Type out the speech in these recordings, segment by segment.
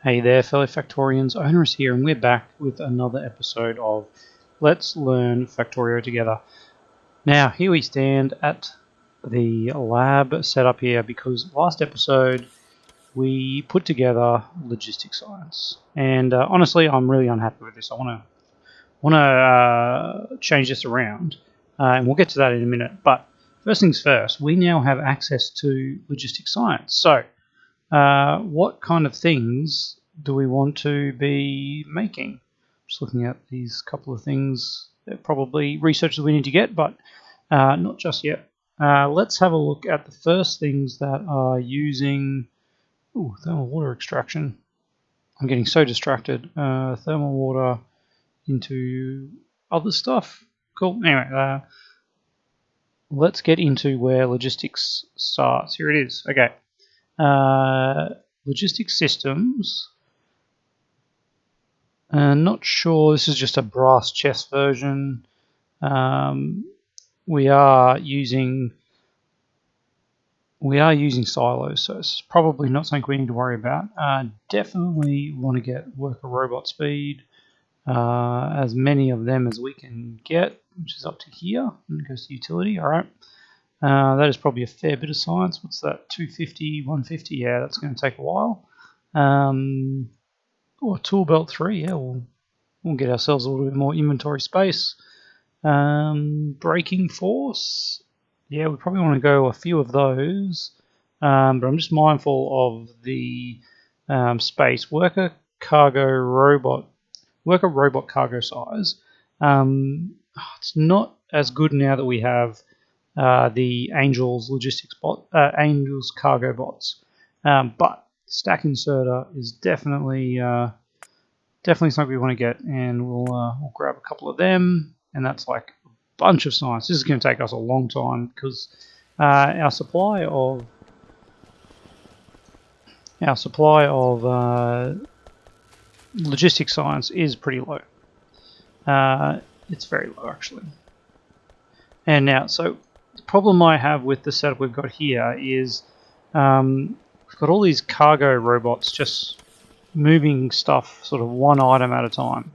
Hey there, fellow Factorians, Onerous here, and we're back with another episode of Let's Learn Factorio Together. Now, here we stand at the lab setup here because last episode we put together logistic science, and honestly, I'm really unhappy with this. I want to change this around, and we'll get to that in a minute. But first things first, we now have access to logistic science. So, what kind of things do we want to be making? Just looking at these couple of things. They're probably research that we need to get, but not just yet. Let's have a look at the first things that are using thermal water extraction. I'm getting so distracted. Thermal water into other stuff. Cool. Anyway, let's get into where logistics starts. Here it is. Okay. Logistic systems. Not sure. This is just a brass chest version. We are using silos, so it's probably not something we need to worry about. Definitely want to get worker robot speed, as many of them as we can get, which is up to here. And it goes to utility. All right. That is probably a fair bit of science. What's that? 250, 150. Yeah, that's going to take a while. Tool belt 3. Yeah, we'll get ourselves a little bit more inventory space. Braking force. Yeah, we probably want to go a few of those. But I'm just mindful of the space. Worker robot cargo size. It's not as good now that we have the Angels Angels cargo bots. But stack inserter is definitely something we want to get, and we'll grab a couple of them, and that's like a bunch of science. This is going to take us a long time because our supply of logistic science is pretty low. It's very low actually. And now, so the problem I have with the setup we've got here is we've got all these cargo robots just moving stuff sort of one item at a time.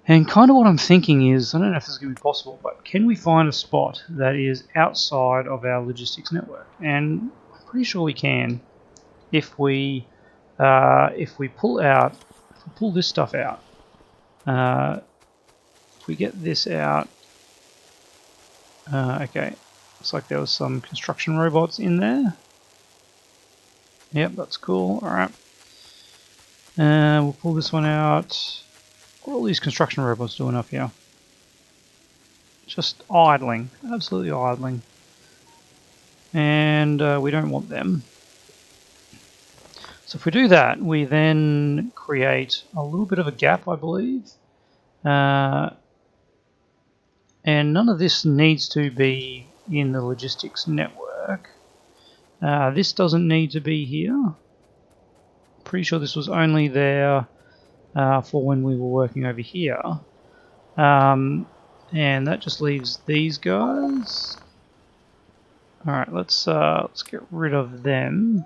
And kind of what I'm thinking is, I don't know if this is going to be possible, but can we find a spot that is outside of our logistics network? And I'm pretty sure we can if we pull this stuff out. If we get this out, okay, looks like there was some construction robots in there. Yep, that's cool. All right. We'll pull this one out. What are all these construction robots doing up here? Just idling. Absolutely idling. And we don't want them. So if we do that, we then create a little bit of a gap, I believe. And none of this needs to be in the logistics network. This doesn't need to be here. Pretty sure this was only there for when we were working over here. And that just leaves these guys. Alright, let's get rid of them.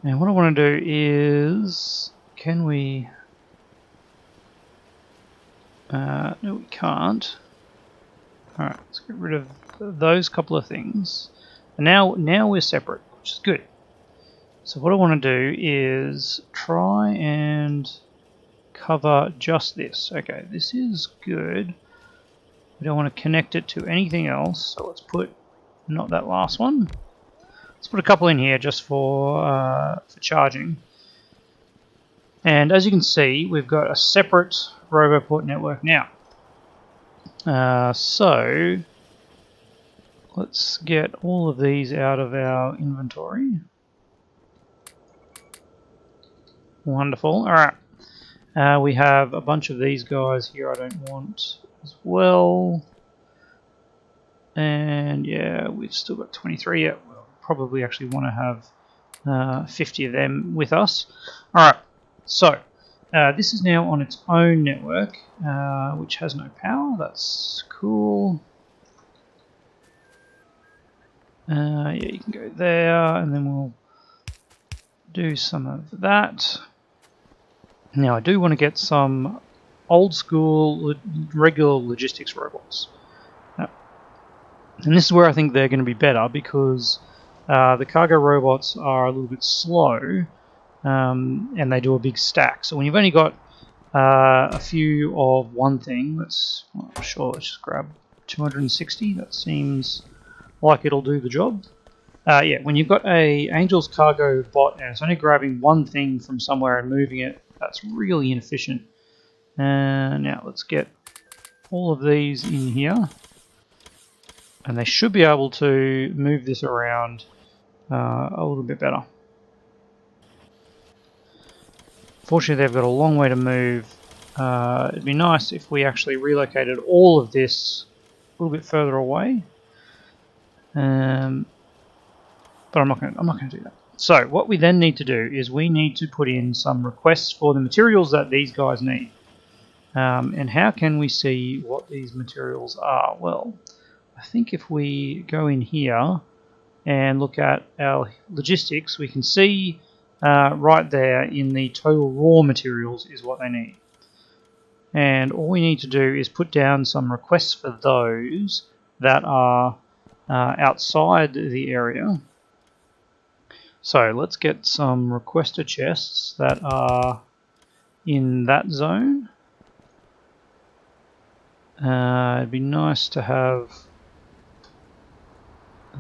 And what I want to do is, can we... no, we can't. Alright, let's get rid of those couple of things. And now we're separate, which is good. So what I want to do is try and cover just this. Okay, this is good. We don't want to connect it to anything else, so let's put not that last one. Let's put a couple in here just for charging. And as you can see, we've got a separate RoboPort network now. So let's get all of these out of our inventory. Wonderful. Alright. We have a bunch of these guys here I don't want as well. And yeah, we've still got 23. Yeah, we'll probably actually want to have 50 of them with us. Alright, so this is now on its own network, which has no power. That's cool. Yeah, you can go there, and then we'll do some of that. Now I do want to get some old school regular logistics robots. And this is where I think they're going to be better, because the cargo robots are a little bit slow, and they do a big stack. So when you've only got a few of one thing, let's just grab 260. That seems like it'll do the job. Yeah, when you've got a Angel's cargo bot and it's only grabbing one thing from somewhere and moving it, that's really inefficient. Now let's get all of these in here, and they should be able to move this around a little bit better. Fortunately, they've got a long way to move. It'd be nice if we actually relocated all of this a little bit further away. But I'm not going to do that. So what we then need to do is we need to put in some requests for the materials that these guys need. And how can we see what these materials are? Well, I think if we go in here and look at our logistics, we can see right there in the total raw materials is what they need. And all we need to do is put down some requests for those that are outside the area. So let's get some requester chests that are in that zone. It'd be nice to have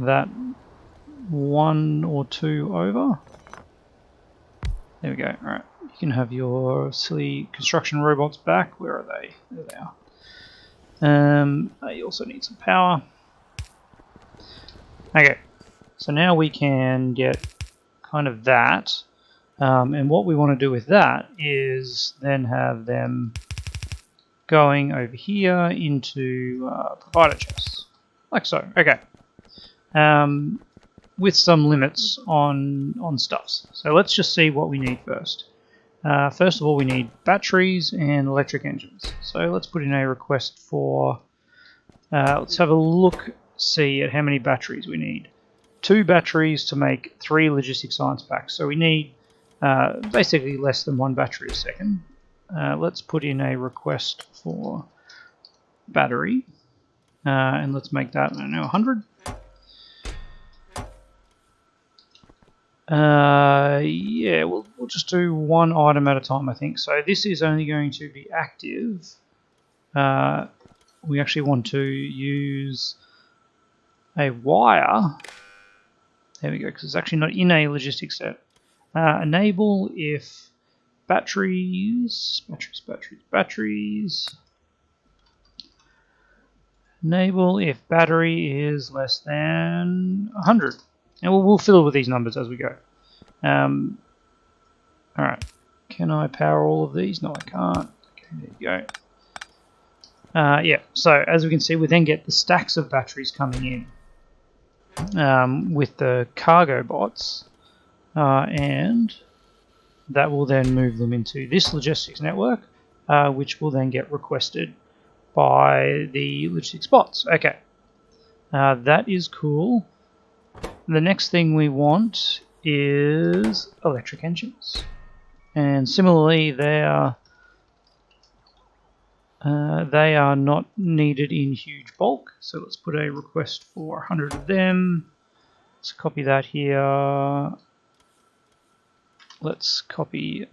that one or two over. There we go. Alright, you can have your silly construction robots back. Where are they? There they are. They also need some power. Okay, so now we can get kind of that. And what we want to do with that is then have them going over here into provider chests, like so. Okay, with some limits on stuffs. So let's just see what we need first. First of all, we need batteries and electric engines. So let's put in a request for. Let's have a look, see at how many batteries we need. 2 batteries to make 3 logistic science packs. So we need basically less than 1 battery a second. Let's put in a request for battery, and let's make that, I don't know, 100. Yeah, we'll just do 1 item at a time, I think. So this is only going to be active. We actually want to use a wire. There we go, because it's actually not in a logistics set. Enable if batteries. Enable if battery is less than 100. And we'll fiddle with these numbers as we go. Alright, can I power all of these? No, I can't. Okay, there you go. Yeah, so as we can see, we then get the stacks of batteries coming in with the cargo bots, and that will then move them into this logistics network, which will then get requested by the logistics bots. Okay, that is cool. The next thing we want is electric engines, and similarly they are not needed in huge bulk, so let's put a request for 100 of them. Let's copy that here. Let's copy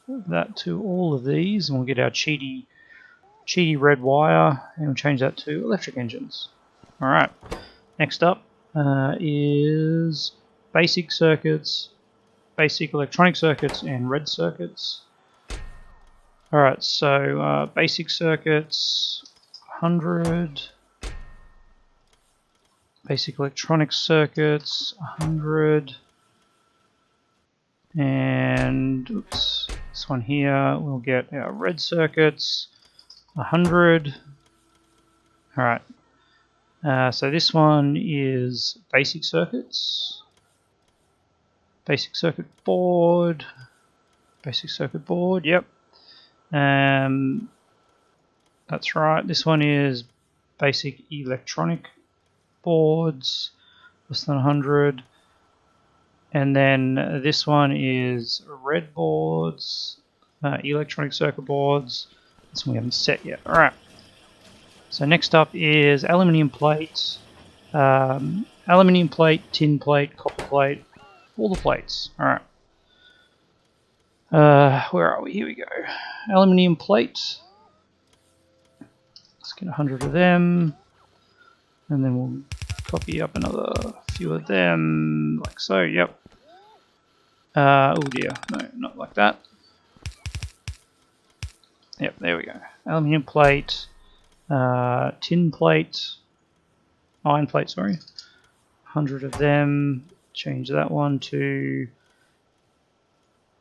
that to all of these, and we'll get our cheaty red wire, and we'll change that to electric engines. Alright, next up is basic circuits, basic electronic circuits, and red circuits. Alright, so basic circuits, 100. Basic electronic circuits, 100. And oops, this one here, we'll get our red circuits, 100. Alright, so this one is basic circuits, basic circuit board, yep. That's right, this one is basic electronic boards, less than 100. And then this one is red boards, electronic circuit boards. This one we haven't set yet. All right. So next up is aluminium plate, aluminium plate, tin plate, copper plate, all the plates. All right. Where are we? Here we go. Aluminium plate. Let's get 100 of them, and then we'll copy up another few of them, like so. Yep. Oh dear, no, not like that. Yep, there we go. Aluminium plate, tin plate, iron plate, sorry. 100 of them. Change that one to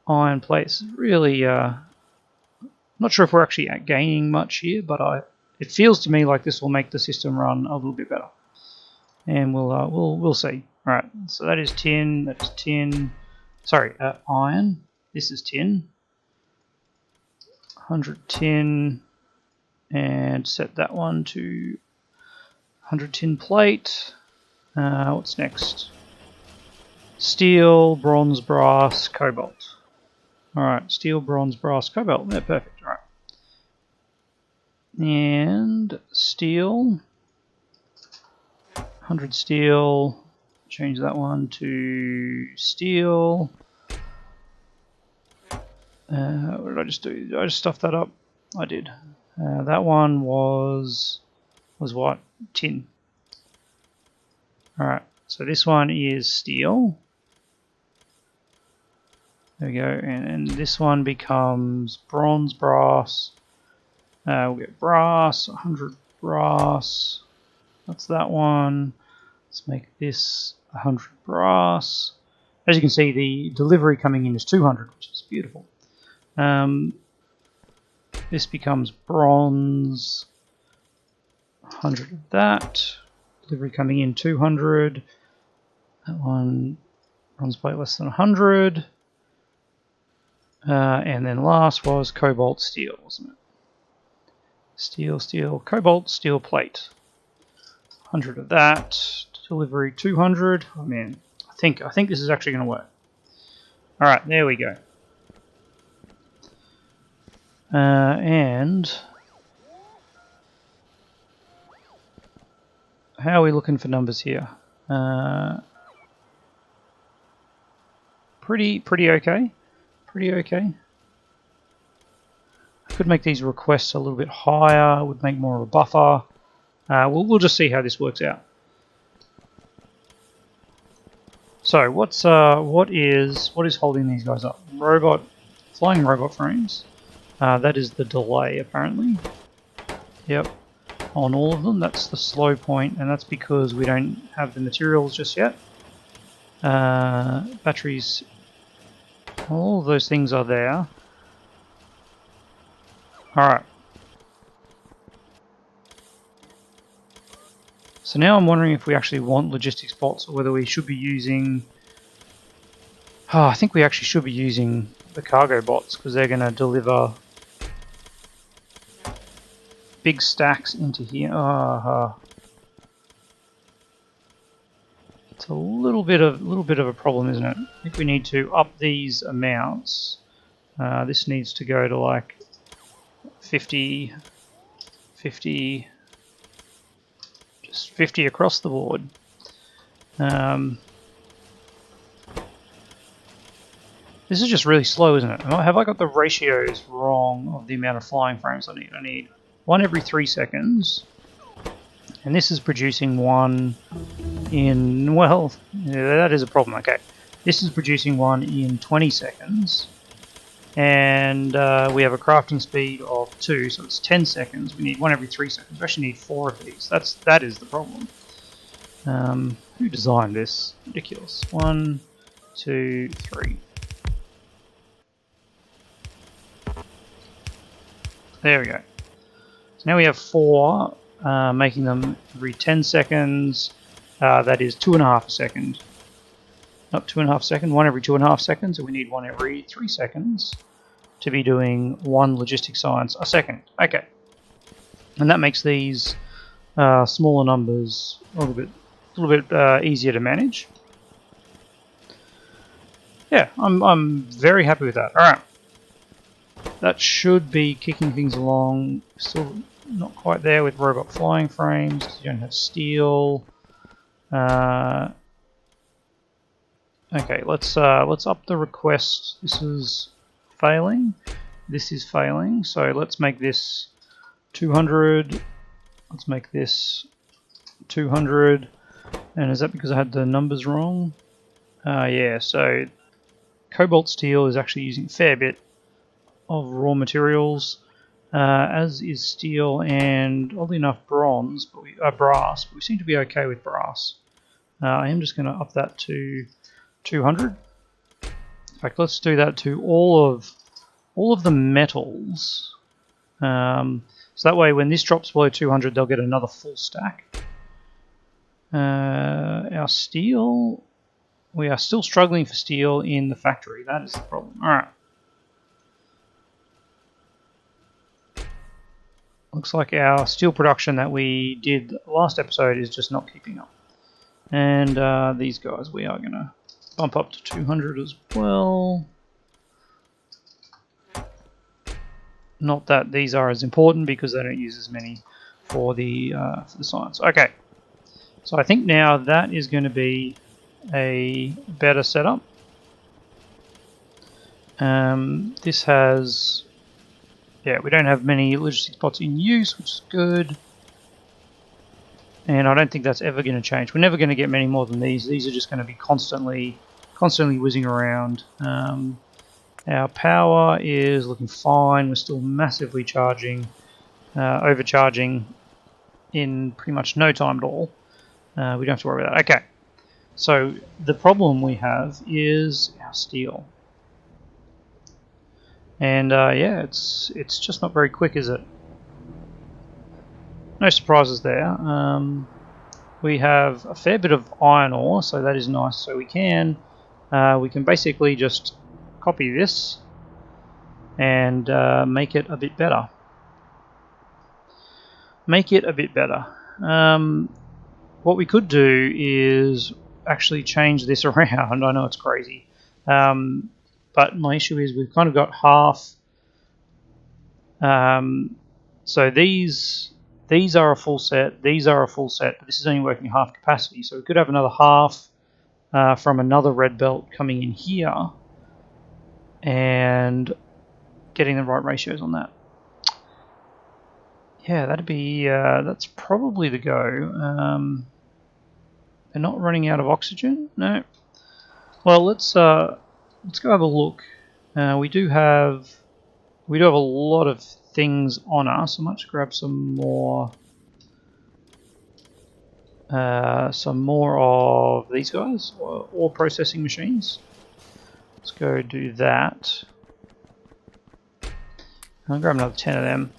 iron plates. Really, not sure if we're actually gaining much here, but it feels to me like this will make the system run a little bit better. And we'll see. All right, so that is tin. That is tin. Sorry, iron. This is tin. 100 tin, and set that one to 100 tin plate. What's next? Steel, bronze, brass, cobalt. All right, steel, bronze, brass, cobalt. Yeah, perfect. All right. And steel, 100 steel. Change that one to steel. What did I just do? Did I just stuff that up? I did. That one was what? Tin. All right. So this one is steel. There we go. And this one becomes bronze, brass. We'll get brass. 100 brass. That's that one. Let's make this 100 brass. As you can see, the delivery coming in is 200, which is beautiful. This becomes bronze, 100 of that. Delivery coming in 200. That one, bronze plate less than 100. And then last was cobalt steel, wasn't it? Steel, steel, cobalt steel plate. 100 of that. Delivery 200. Oh man, I think this is actually going to work. All right, there we go. And how are we looking for numbers here? Pretty okay. Pretty okay. I could make these requests a little bit higher. Would make more of a buffer. We'll just see how this works out. So what is holding these guys up? Flying robot frames. That is the delay apparently. Yep, on all of them. That's the slow point, and that's because we don't have the materials just yet. Batteries. All of those things are there. All right. So now I'm wondering if we actually want logistics bots or whether we should be using... Oh, I think we actually should be using the cargo bots because they're going to deliver big stacks into here. It's a little bit of a problem, isn't it? I think we need to up these amounts. This needs to go to like 50, 50, just 50 across the board. This is just really slow, isn't it? Have I got the ratios wrong of the amount of flying frames I need? I need one every 3 seconds. And this is producing one in, well, yeah, that is a problem. Okay, this is producing one in 20 seconds. And we have a crafting speed of 2, so it's 10 seconds. We need one every 3 seconds. We actually need 4 of these. That is the problem. Who designed this? Ridiculous. 1, 2, 3. There we go. So now we have 4, making them every 10 seconds. That is 2.5 a second. Not 2.5 seconds, one every 2.5 seconds, and we need one every 3 seconds to be doing one logistic science a second. Okay. And that makes these smaller numbers a little bit easier to manage. yeah, I'm very happy with that. All right, that should be kicking things along. Still not quite there with robot flying frames. You don't have steel. Okay, let's up the request. This is failing. This is failing. So let's make this 200. Let's make this 200. And is that because I had the numbers wrong? Yeah. So cobalt steel is actually using a fair bit of raw materials, as is steel and oddly enough bronze, but brass. But we seem to be okay with brass. I am just going to up that to 200. In fact, let's do that to all of the metals. So that way, when this drops below 200, they'll get another full stack. Our steel, we are still struggling for steel in the factory. That is the problem. All right. Looks like our steel production that we did last episode is just not keeping up. And these guys, we are going to bump up to 200 as well. Not that these are as important because they don't use as many for the science. Okay, so I think now that is going to be a better setup. This has, yeah, we don't have many logistic spots in use, which is good. And I don't think that's ever going to change. We're never going to get many more than these. These are just going to be constantly whizzing around. Our power is looking fine. We're still massively charging, overcharging in pretty much no time at all. We don't have to worry about that. Okay, so the problem we have is our steel. And yeah, it's just not very quick, is it? No surprises there. We have a fair bit of iron ore, so that is nice. So we can basically just copy this and make it a bit better. What we could do is actually change this around. I know it's crazy, but my issue is we've kind of got half. So these are a full set, these are a full set, but this is only working half capacity. So we could have another half from another red belt coming in here and getting the right ratios on that. Yeah, that'd be that's probably the go. They're not running out of oxygen? No. Well, let's go have a look. We do have a lot of things on us. I might just grab some more of these guys, ore processing machines. Let's go do that. I'll grab another 10 of them.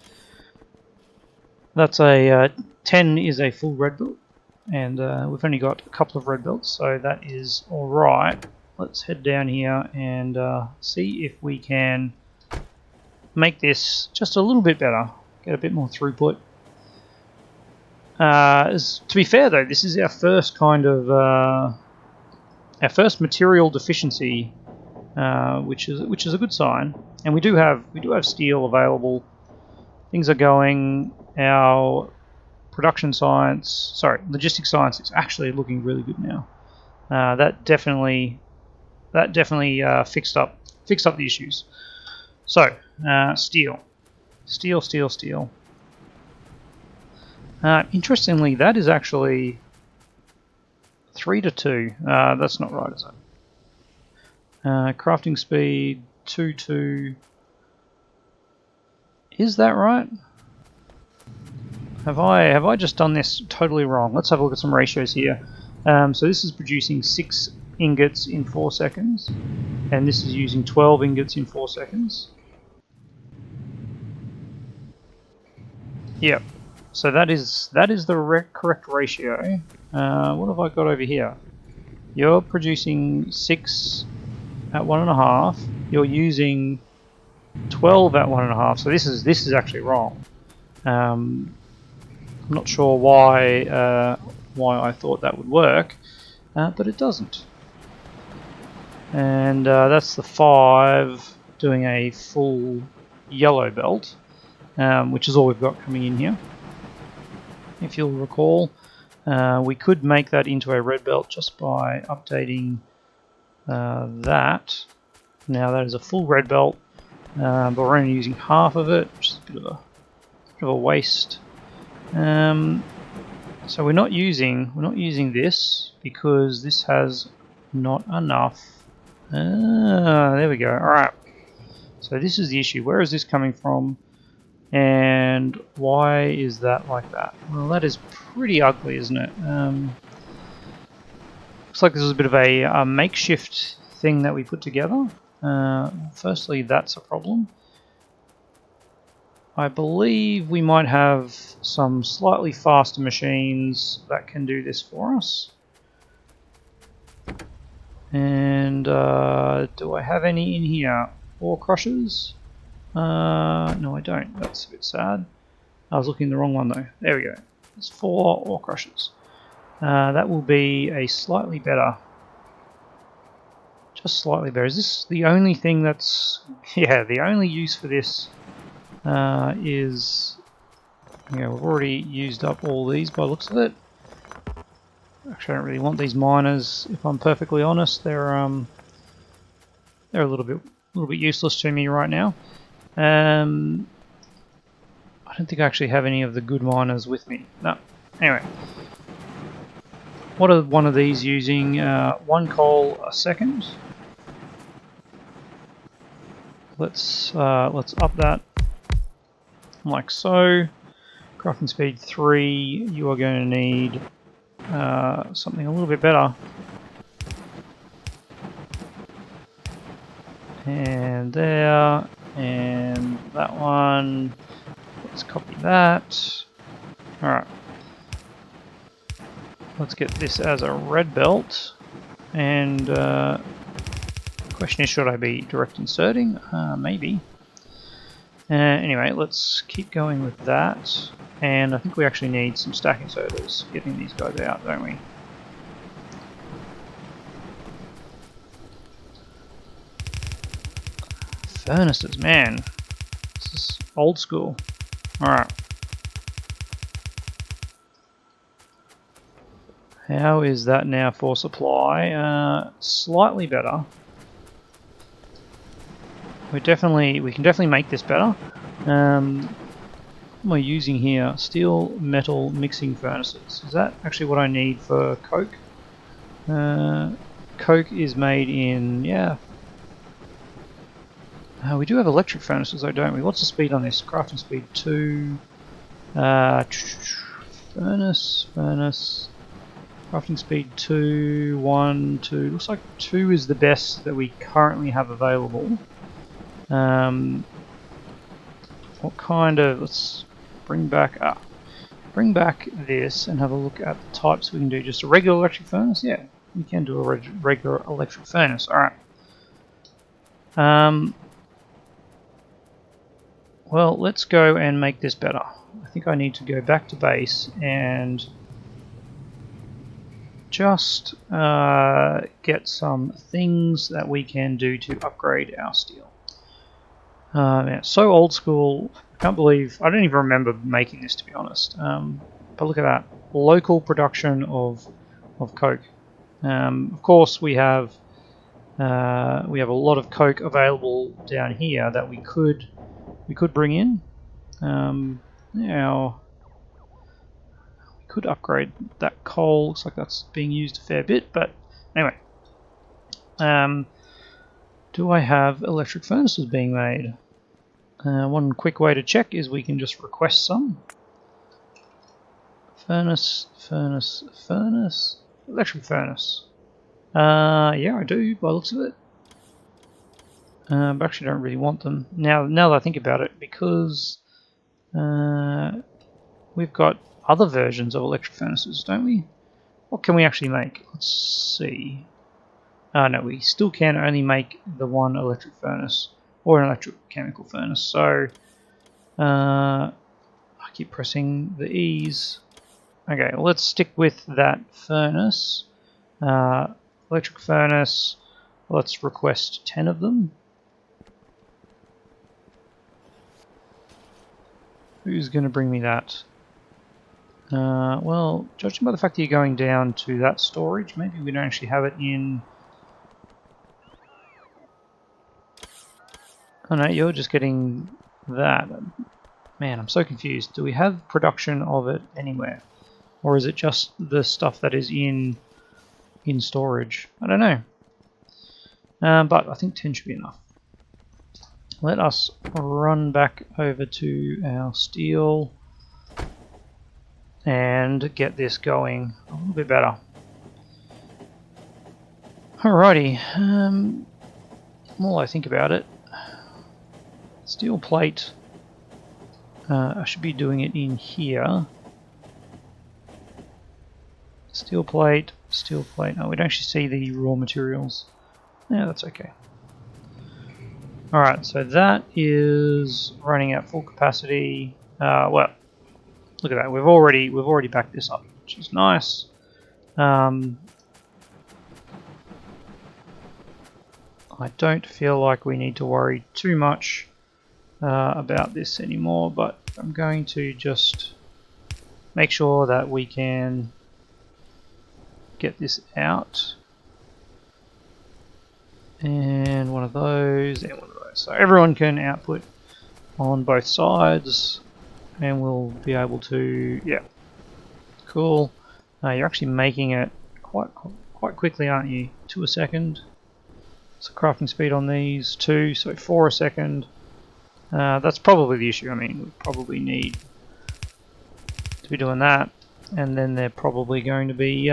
That's a 10 is a full red belt, and we've only got a couple of red belts, so that is all right. Let's head down here and see if we can make this just a little bit better, get a bit more throughput. To be fair though, this is our first kind of our first material deficiency, which is a good sign. And we do have steel available. Things are going. Our logistics science is actually looking really good now. That definitely fixed up the issues. So steel. Interestingly, that is actually 3-2. That's not right, is it? Crafting speed 2-2. Is that right? Have I just done this totally wrong? Let's have a look at some ratios here. So this is producing 6 ingots in 4 seconds, and this is using 12 ingots in 4 seconds. Yep. So that is the correct ratio. What have I got over here? You're producing 6 at 1.5. You're using 12 at 1.5. So this is actually wrong. I'm not sure why I thought that would work, but it doesn't. And that's the 5 doing a full yellow belt, which is all we've got coming in here. If you'll recall, we could make that into a red belt just by updating that. Now that is a full red belt, but we're only using half of it, which is a bit of a waste. So we're not using this because this has not enough. There we go. All right. So this is the issue. Where is this coming from? And why is that like that? Well, that is pretty ugly, isn't it? Looks like this is a bit of a makeshift thing that we put together. Firstly, that's a problem. I believe we might have some slightly faster machines that can do this for us. And do I have any in here? Ore crushers? No, I don't. That's a bit sad. I was looking at the wrong one though. There we go. There's 4 ore crushers. That will be a slightly better. Just slightly better. Is this the only thing that's... Yeah, the only use for this is... Yeah, we've already used up all these by the looks of it. Actually, I don't really want these miners, if I'm perfectly honest. They're a little bit useless to me right now. I don't think I actually have any of the good miners with me. No. Anyway, what are one of these using? 1 coal a second. Let's up that like so. Crafting speed 3. You are going to need something a little bit better. And there, and that one. Let's copy that. Alright. Let's get this as a red belt. And the question is, should I be direct inserting? Maybe. Anyway, let's keep going with that. And I think we actually need some stack inserters getting these guys out, don't we? Furnaces, man. This is old school. Alright. How is that now for supply? Slightly better. We can definitely make this better. What am I using here? Steel metal mixing furnaces. Is that actually what I need for coke? Coke is made in, yeah. We do have electric furnaces though, don't we? What's the speed on this? Crafting speed 2. Furnace. Crafting speed 2, 1, 2. Looks like 2 is the best that we currently have available. What kind of... Let's bring back this and have a look at the types we can do. Just a regular electric furnace? Yeah, we can do a regular electric furnace. Alright. Well, let's go and make this better. I think I need to go back to base and just get some things that we can do to upgrade our steel. Yeah, so old school. I can't believe... I don't even remember making this, to be honest. But look at that. Local production of coke. Of course, we have a lot of coke available down here that we could bring in. Now we could upgrade that coal. Looks like that's being used a fair bit, but anyway. Do I have electric furnaces being made? One quick way to check is we can just request some. Furnace, electric furnace. Yeah, I do by the looks of it. But actually don't really want them now that I think about it, because we've got other versions of electric furnaces, don't we? What can we actually make? Let's see. No, we still can only make the one electric furnace or an electrochemical furnace. So I keep pressing the E's. Okay, well, let's stick with that furnace. Electric furnace. Let's request 10 of them. Who's going to bring me that? Well, judging by the fact that you're going down to that storage, maybe we don't actually have it in... Oh no, you're just getting that. Man, I'm so confused. Do we have production of it anywhere? Or is it just the stuff that is in storage? I don't know. But I think 10 should be enough. Let us run back over to our steel and get this going a little bit better. Alrighty, the more I think about it, steel plate, I should be doing it in here. Steel plate, no, we don't actually see the raw materials. Yeah, that's okay. Alright, so that is running at full capacity. Well, look at that, we've already backed this up, which is nice. I don't feel like we need to worry too much about this anymore, but I'm going to just make sure that we can get this out. And one of those, and one of those. So everyone can output on both sides, and we'll be able to, yeah, cool. You're actually making it quite quickly, aren't you? 2 a second. So crafting speed on these 2, so 4 a second. That's probably the issue. I mean, we probably need to be doing that, and then they're probably going to be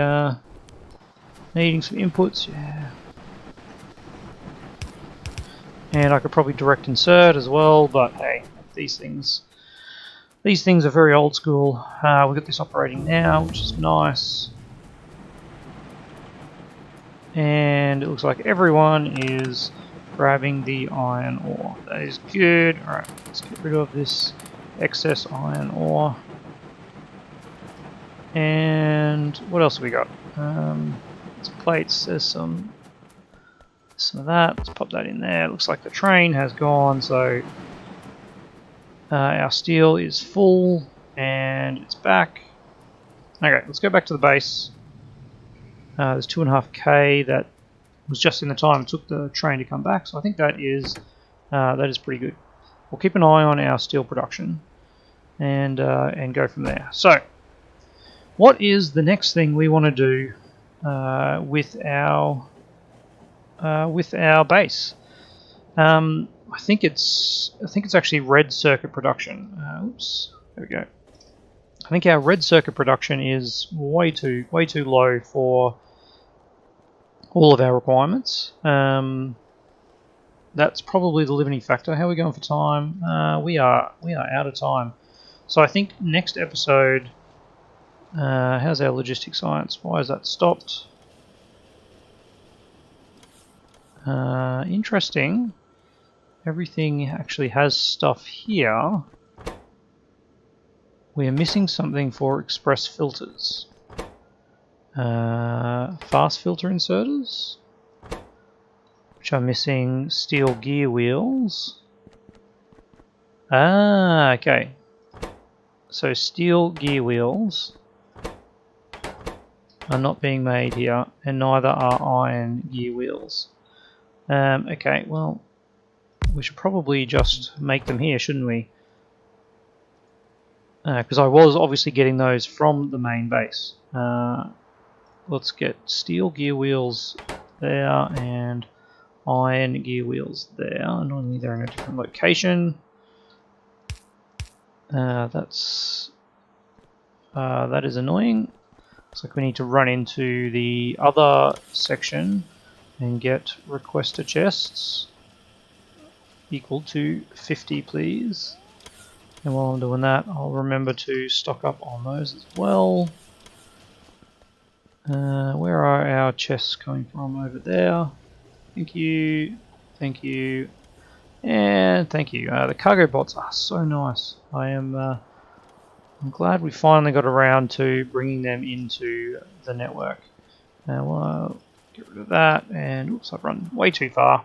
needing some inputs. Yeah. And I could probably direct insert as well, but hey, these things are very old school. We've got this operating now, which is nice. And it looks like everyone is grabbing the iron ore. That is good. Alright, let's get rid of this excess iron ore. And what else have we got? Some plates, there's some of that. Let's pop that in there. Looks like the train has gone, so our steel is full and it's back. Okay, let's go back to the base. There's 2.5k that was just in the time it took the train to come back, so I think that is pretty good. We'll keep an eye on our steel production and go from there. So, what is the next thing we want to do with our base? I think it's actually red circuit production. Oops, there we go. I think our red circuit production is way too low for all of our requirements. That's probably the limiting factor. How are we going for time? We are out of time. So I think next episode. How's our logistic science? Why is that stopped? Interesting. Everything actually has stuff here. We are missing something for express filters. Fast filter inserters, which are missing steel gear wheels. Ah, okay. So steel gear wheels are not being made here, and neither are iron gear wheels. Okay, well, we should probably just make them here, shouldn't we? Because I was obviously getting those from the main base. Let's get steel gear wheels there and iron gear wheels there. Normally they're in a different location. That is annoying. Looks like we need to run into the other section and get requester chests equal to 50, please. And while I'm doing that, I'll remember to stock up on those as well. Where are our chests coming from? Over there. Thank you, and thank you. The cargo bots are so nice. I'm glad we finally got around to bringing them into the network. Well, Get rid of that, and oops, I've run way too far.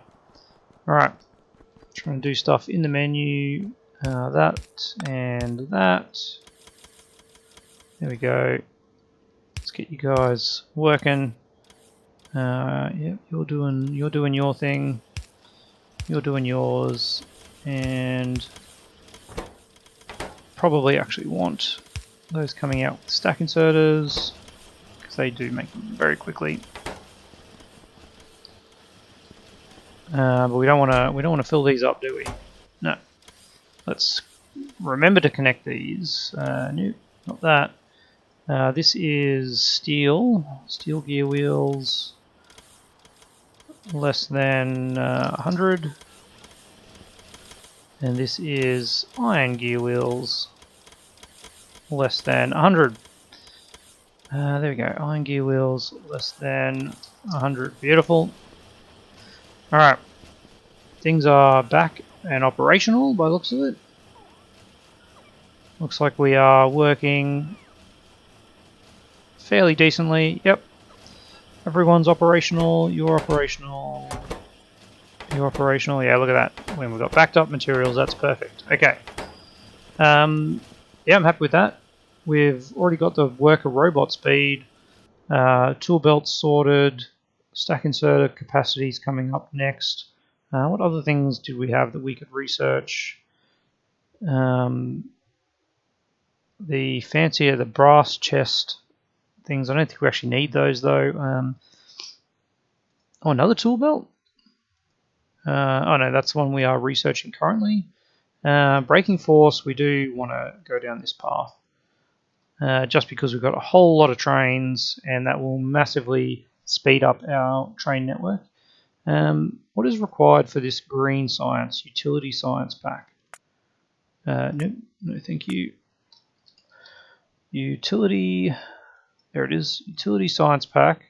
Alright, trying to do stuff in the menu, that and that. There we go. Let's get you guys working. Yeah, you're doing your thing. You're doing yours, and probably actually want those coming out with stack inserters because they do make them very quickly. But we don't want to fill these up, do we? No. Let's remember to connect these. Nope, not that. This is steel gear wheels, less than 100, and this is iron gear wheels, less than 100. There we go. Iron gear wheels, less than 100. Beautiful. Alright, things are back and operational by the looks of it. Looks like we are working fairly decently. Yep. Everyone's operational, you're operational, you're operational. Yeah, look at that. When we've got backed up materials, that's perfect. Okay. Yeah, I'm happy with that. We've already got the worker robot speed, tool belt sorted, stack inserter capacities coming up next. What other things did we have that we could research? The fancier, the brass chest things. I don't think we actually need those though. Oh, another tool belt? Oh no, that's the one we are researching currently. Braking force, we do want to go down this path. Just because we've got a whole lot of trains and that will massively speed up our train network. What is required for this green science, utility science pack? No, thank you. Utility, there it is, utility science pack.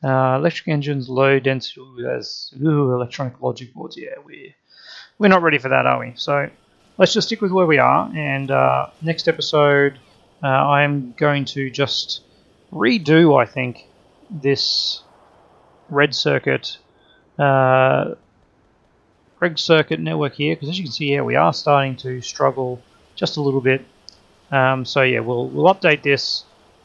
Electric engines, low density as electronic logic boards. Yeah, we're not ready for that, are we? So let's just stick with where we are. And next episode, I'm going to just redo, I think, this red circuit network here, because as you can see here, we are starting to struggle just a little bit. So yeah, we'll update this,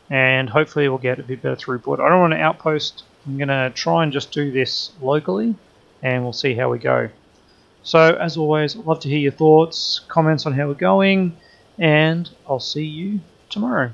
and hopefully we'll get a bit better throughput. I don't want to outpost. I'm going to try and just do this locally, and we'll see how we go. So as always, I'd love to hear your thoughts, comments on how we're going, and I'll see you tomorrow.